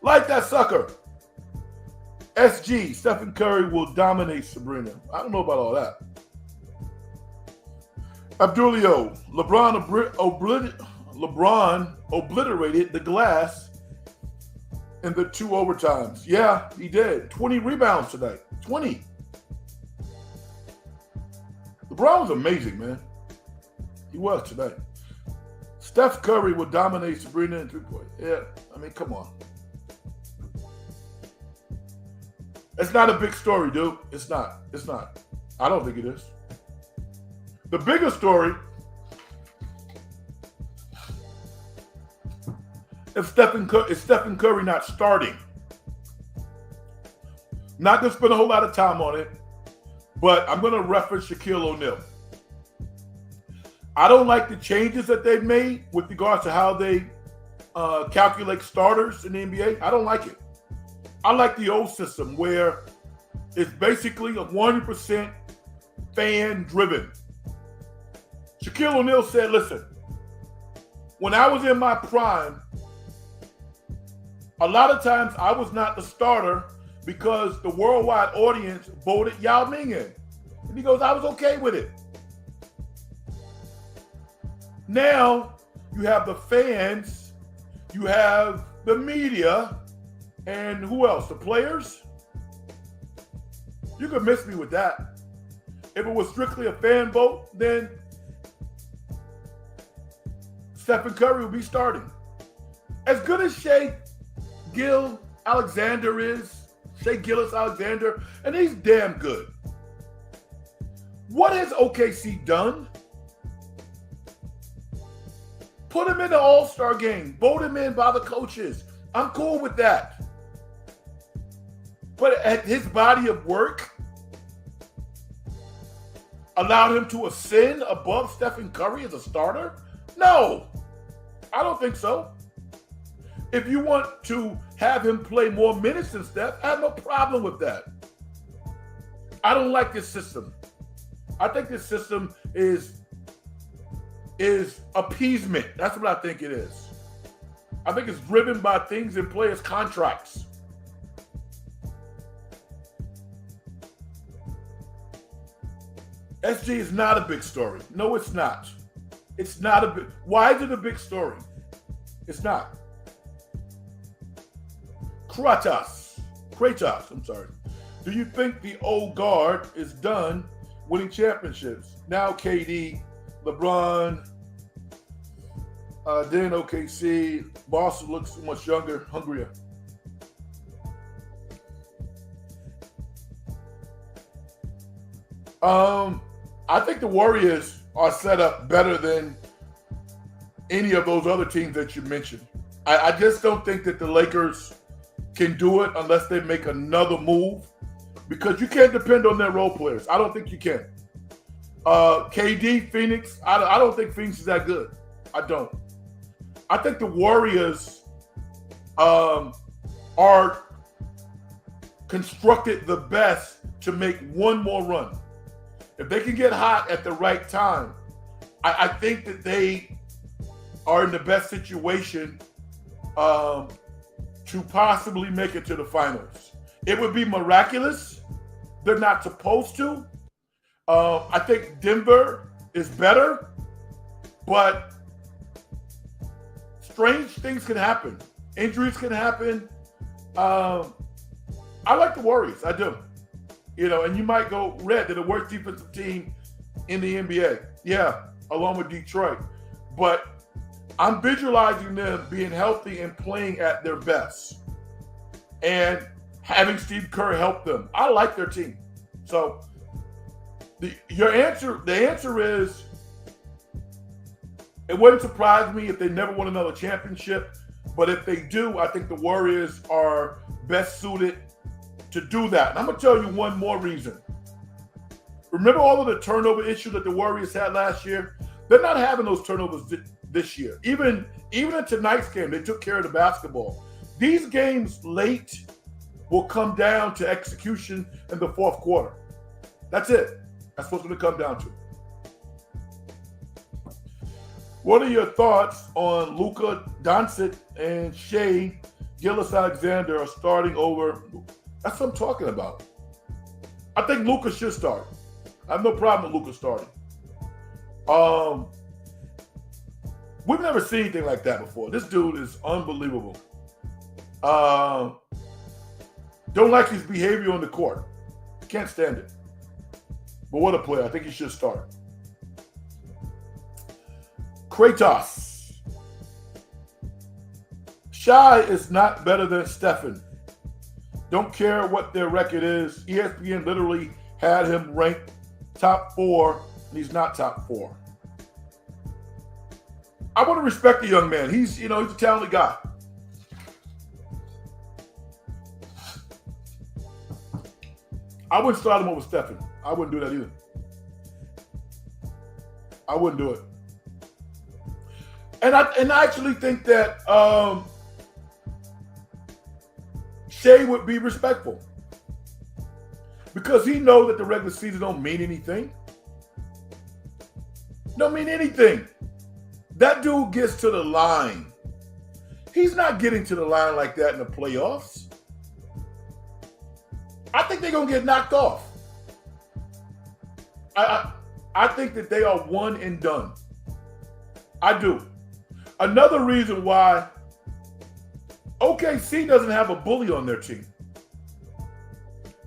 Light that sucker. SG, Stephen Curry will dominate Sabrina. I don't know about all that. Abdulio, LeBron obliterated the glass in the 2 overtimes. Yeah, he did. 20 rebounds tonight. 20. LeBron was amazing, man. He was tonight. Steph Curry will dominate Sabrina in 3-point. Yeah, I mean, come on. It's not a big story, dude. It's not. It's not. I don't think it is. The bigger story is Stephen Curry not starting. Not going to spend a whole lot of time on it, but I'm going to reference Shaquille O'Neal. I don't like the changes that they've made with regards to how they calculate starters in the NBA. I don't like it. I like the old system where it's basically a 100% fan-driven. Shaquille O'Neal said, listen, when I was in my prime, a lot of times I was not the starter because the worldwide audience voted Yao Ming in. And he goes, I was okay with it. Now you have the fans, you have the media, and who else? The players? You could miss me with that. If it was strictly a fan vote, then Stephen Curry would be starting. As good as Shai Gilgeous-Alexander is, and he's damn good. What has OKC done? Put him in the All-Star game. Vote him in by the coaches. I'm cool with that. But at his body of work allowed him to ascend above Stephen Curry as a starter? No, I don't think so. If you want to have him play more minutes than Steph, I have no problem with that. I don't like this system. I think this system is appeasement. That's what I think it is. I think it's driven by things in players' contracts. SG is not a big story. No, it's not. It's not a big. Why is it a big story? It's not. Kratos, I'm sorry. Do you think the old guard is done winning championships? Now KD, LeBron, Then OKC, Boston looks so much younger, hungrier. I think the Warriors are set up better than any of those other teams that you mentioned. I just don't think that the Lakers can do it unless they make another move, because you can't depend on their role players. I don't think you can. KD, Phoenix, I don't think Phoenix is that good. I don't. I think the Warriors are constructed the best to make one more run. If they can get hot at the right time, I think that they are in the best situation to possibly make it to the finals. It would be miraculous. They're not supposed to. I think Denver is better, but strange things can happen. Injuries can happen. I like the Warriors. I do. And you might go, Red, they're the worst defensive team in the NBA. Yeah, along with Detroit. But I'm visualizing them being healthy and playing at their best, and having Steve Kerr help them. I like their team. So the answer is, it wouldn't surprise me if they never won another championship. But if they do, I think the Warriors are best suited to do that. And I'm going to tell you one more reason. Remember all of the turnover issues that the Warriors had last year? They're not having those turnovers this year. Even in tonight's game, they took care of the basketball. These games late will come down to execution in the fourth quarter. That's it. That's what's going to come down to. What are your thoughts on Luka Doncic and Shai Gilgeous-Alexander are starting over? That's what I'm talking about. I think Luka should start. I have no problem with Luka starting. We've never seen anything like that before. This dude is unbelievable. Don't like his behavior on the court. Can't stand it. But what a player. I think he should start. Kratos. Shai is not better than Stephen. Don't care what their record is. ESPN literally had him ranked top 4, and he's not top 4. I want to respect the young man. He's a talented guy. I wouldn't start him over Stephen. I wouldn't do that either. I wouldn't do it. And I actually think that Shai would be respectful, because he knows that the regular season don't mean anything. Don't mean anything. That dude gets to the line. He's not getting to the line like that in the playoffs. I think they're going to get knocked off. I think that they are one and done. I do. Another reason why OKC doesn't have a bully on their team.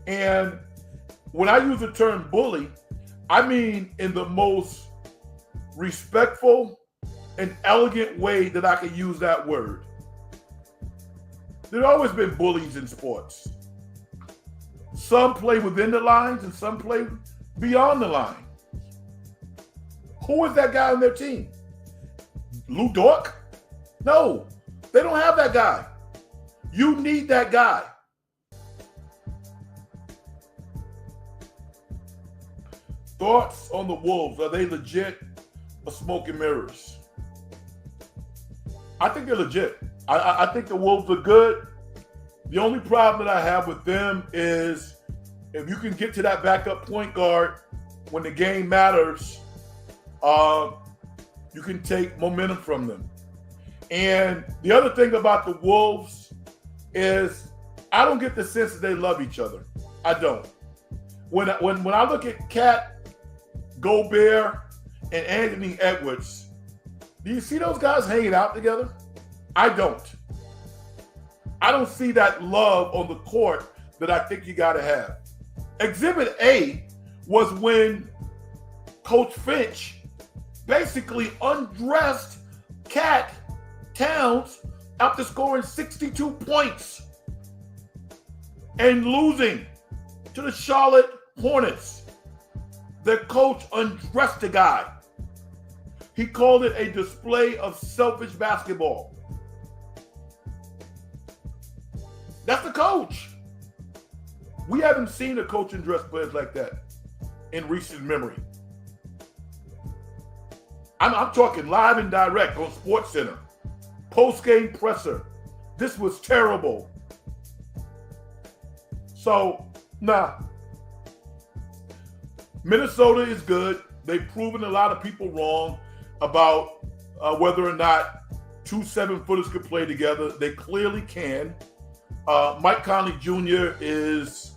And when I use the term bully, I mean in the most respectful and elegant way that I can use that word. There's always been bullies in sports. Some play within the lines and some play beyond the line. Who is that guy on their team? Lou Dort? No, they don't have that guy. You need that guy. Thoughts on the Wolves? Are they legit or smoke and mirrors? I think they're legit. I think the Wolves are good. The only problem that I have with them is if you can get to that backup point guard when the game matters, you can take momentum from them. And the other thing about the Wolves is I don't get the sense that they love each other. I don't. When I look at Cat, Gobert, and Anthony Edwards, do you see those guys hanging out together? I don't. I don't see that love on the court that I think you got to have. Exhibit A was when Coach Finch basically undressed Cat Towns, after scoring 62 points and losing to the Charlotte Hornets, their coach undressed the guy. He called it a display of selfish basketball. That's the coach. We haven't seen a coach undress players like that in recent memory. I'm talking live and direct on SportsCenter. Post-game presser. This was terrible. So, Minnesota is good. They've proven a lot of people wrong about whether or not two 7-footers could play together. They clearly can. Mike Conley Jr. he's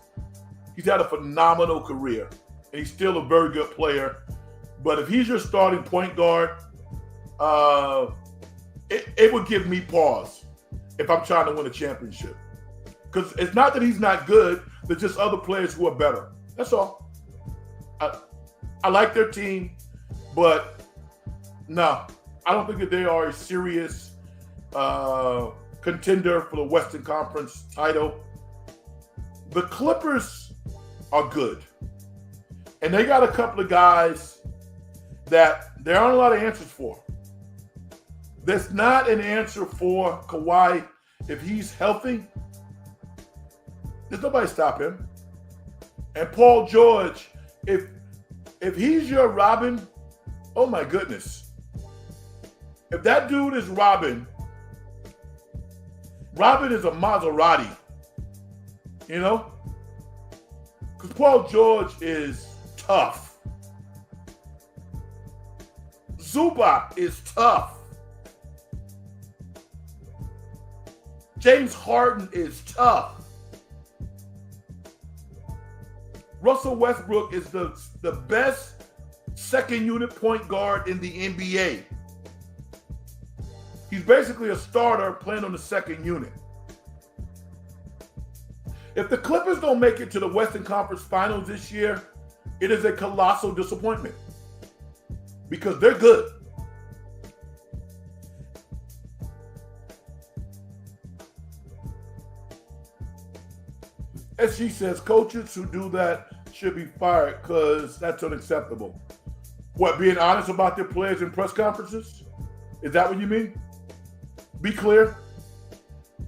had a phenomenal career, and he's still a very good player. But if he's your starting point guard, it would give me pause if I'm trying to win a championship. Because it's not that he's not good, there's just other players who are better. That's all. I like their team, but no, I don't think that they are a serious contender for the Western Conference title. The Clippers are good. And they got a couple of guys that there aren't a lot of answers for. There's not an answer for Kawhi if he's healthy. There's nobody stop him. And Paul George, if he's your Robin, oh my goodness. If that dude is Robin is a Maserati, you know? Because Paul George is tough. Zubac is tough. James Harden is tough. Russell Westbrook is the best second unit point guard in the NBA. He's basically a starter playing on the second unit. If the Clippers don't make it to the Western Conference Finals this year, it is a colossal disappointment because they're good. SG says coaches who do that should be fired because that's unacceptable. What, being honest about their players in press conferences? Is that what you mean? Be clear.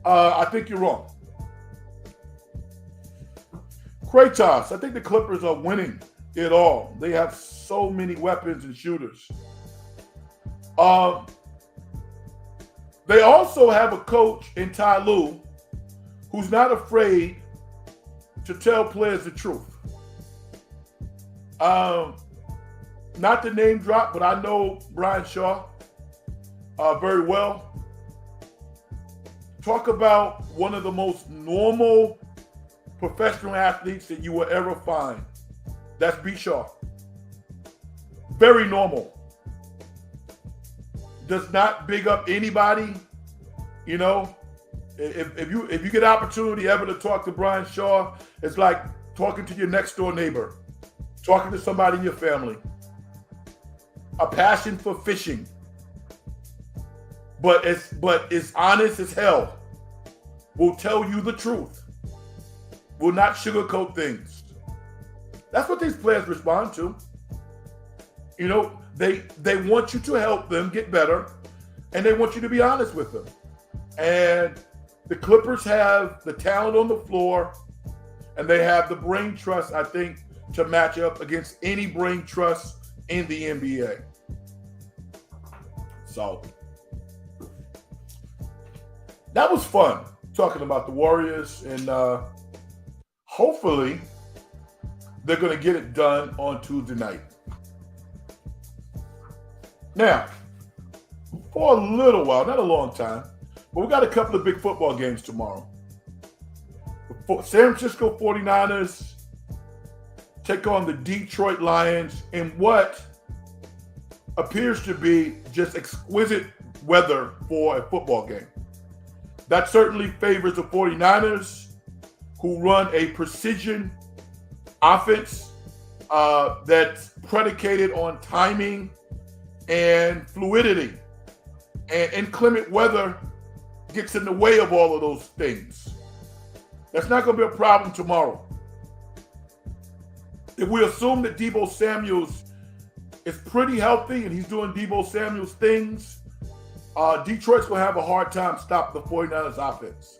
I think you're wrong. Kratos, I think the Clippers are winning it all. They have so many weapons and shooters. They also have a coach in Ty Lue who's not afraid to tell players the truth. Not to name drop, but I know Brian Shaw very well. Talk about one of the most normal professional athletes that you will ever find. That's B. Shaw. Very normal. Does not big up anybody. You know, if you get opportunity ever to talk to Brian Shaw, it's like talking to your next door neighbor, talking to somebody in your family. A passion for fishing, but it's honest as hell. Will tell you the truth. Will not sugarcoat things. That's what these players respond to. You know, they want you to help them get better, and they want you to be honest with them. And the Clippers have the talent on the floor, and they have the brain trust, I think, to match up against any brain trust in the NBA. So that was fun talking about the Warriors, and hopefully they're going to get it done on Tuesday night. Now, for a little while, not a long time, but we got a couple of big football games tomorrow. The San Francisco 49ers take on the Detroit Lions in what appears to be just exquisite weather for a football game. That certainly favors the 49ers, who run a precision offense that's predicated on timing and fluidity. and inclement weather gets in the way of all of those things. That's not going to be a problem tomorrow. If we assume that Deebo Samuels is pretty healthy and he's doing Deebo Samuels things, Detroit's going to have a hard time stopping the 49ers offense.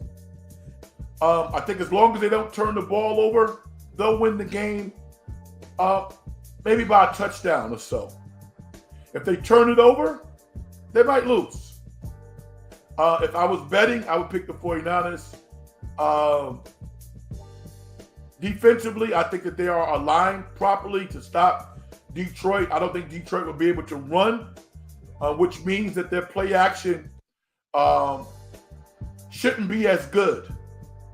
I think as long as they don't turn the ball over, they'll win the game maybe by a touchdown or so. If they turn it over, they might lose. If I was betting, I would pick the 49ers. Defensively, I think that they are aligned properly to stop Detroit. I don't think Detroit will be able to run, which means that their play action shouldn't be as good.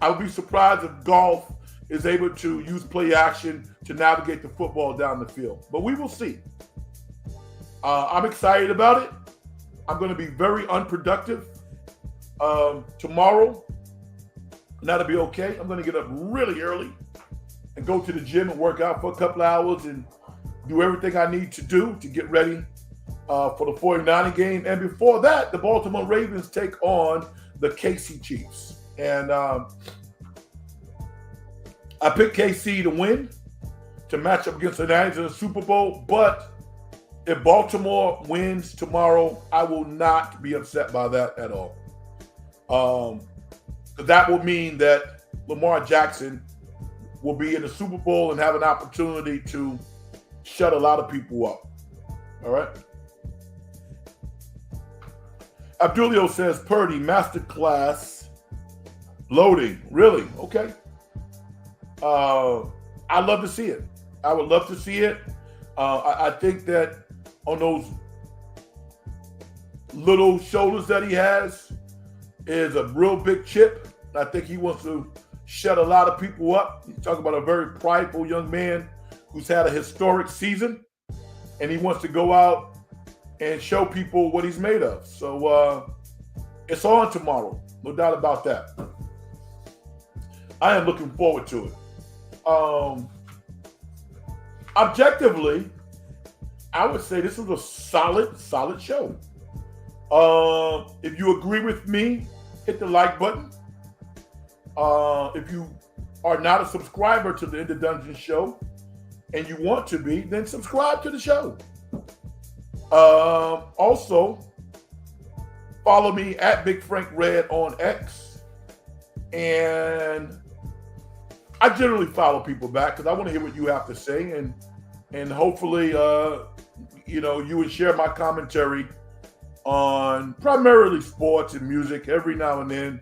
I would be surprised if Goff is able to use play action to navigate the football down the field. But we will see. I'm excited about it. I'm going to be very unproductive tomorrow. And that'll be okay. I'm going to get up really early and go to the gym and work out for a couple of hours and do everything I need to do to get ready for the 49er game. And before that, the Baltimore Ravens take on the KC Chiefs. And I picked KC to win, to match up against the Niners in the Super Bowl. But if Baltimore wins tomorrow, I will not be upset by that at all. That will mean that Lamar Jackson will be in the Super Bowl and have an opportunity to shut a lot of people up. All right? Abdulio says, Purdy, masterclass loading. Really? Okay. I'd love to see it. I would love to see it. I think that on those little shoulders that he has is a real big chip. I think he wants to shut a lot of people up. You talk about a very prideful young man who's had a historic season, and he wants to go out and show people what he's made of. So it's on tomorrow, no doubt about that. I am looking forward to it. Objectively, I would say this was a solid show. If you agree with me, hit the like button. If you are not a subscriber to the In the Dungeon show and you want to be, then subscribe to the show. Also, follow me at Big Frank Red on X. And I generally follow people back because I want to hear what you have to say. And hopefully, you would share my commentary on primarily sports and music. Every now and then,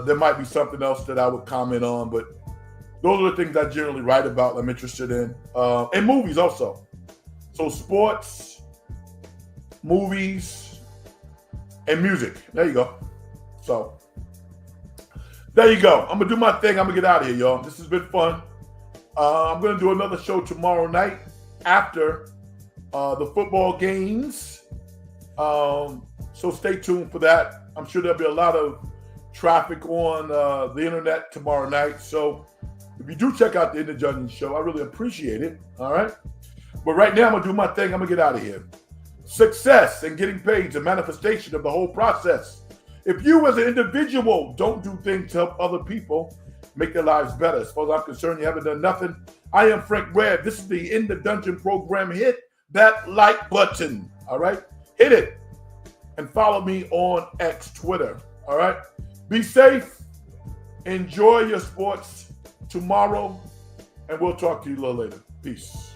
there might be something else that I would comment on, but those are the things I generally write about, I'm interested in. And movies also. So sports, movies, and music. There you go. So there you go. I'm going to do my thing. I'm going to get out of here, y'all. This has been fun. I'm going to do another show tomorrow night after the football games. So stay tuned for that. I'm sure there'll be a lot of traffic on the internet tomorrow night. So if you do check out the In the Dungeon show, I really appreciate it. All right. But right now, I'm going to do my thing. I'm going to get out of here. Success and getting paid is a manifestation of the whole process. If you as an individual don't do things to help other people make their lives better, as far as I'm concerned, you haven't done nothing. I am Frank Red. This is the In the Dungeon program. Hit that like button. All right. Hit it. And follow me on X, Twitter. All right. Be safe. Enjoy your sports tomorrow. And we'll talk to you a little later. Peace.